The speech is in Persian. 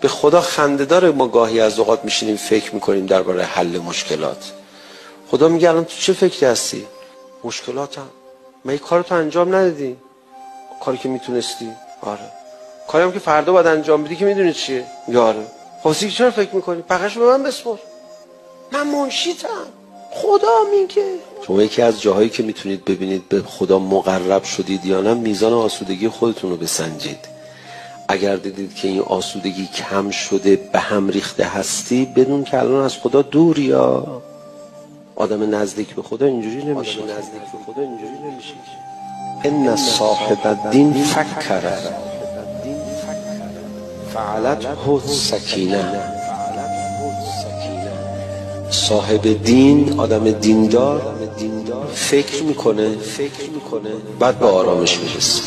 به خدا خنده داره ما گاهی از اوقات میشینیم فکر میکنیم درباره حل مشکلات. خدا میگه الان تو چه فکری هستی؟ مشکلاتم. من این کارو تو انجام ندادی؟ کاری که میتونستی؟ آره. کاری هم که فردا باید انجام بدی که میدونی چیه؟ آره. خواستی چرا فکر میکنی؟ بقیش به من بسپر. من منشیتم. خدا میگه. شما یکی از جاهایی که میتونید ببینید به خدا مقرب شدید یا نه میزان آسودگی خودتون رو بسنجید. اگر دیدید که این آسودگی کم شده، به هم ریخته هستی، بدون که الان از خدا دور. یا آدم نزدیک به خدا اینجوری نمیشه. ان صاحب الدین فکر فعلته السکینه. صاحب دین، آدم دیندار فکر میکنه بعد به آرامش میرسه.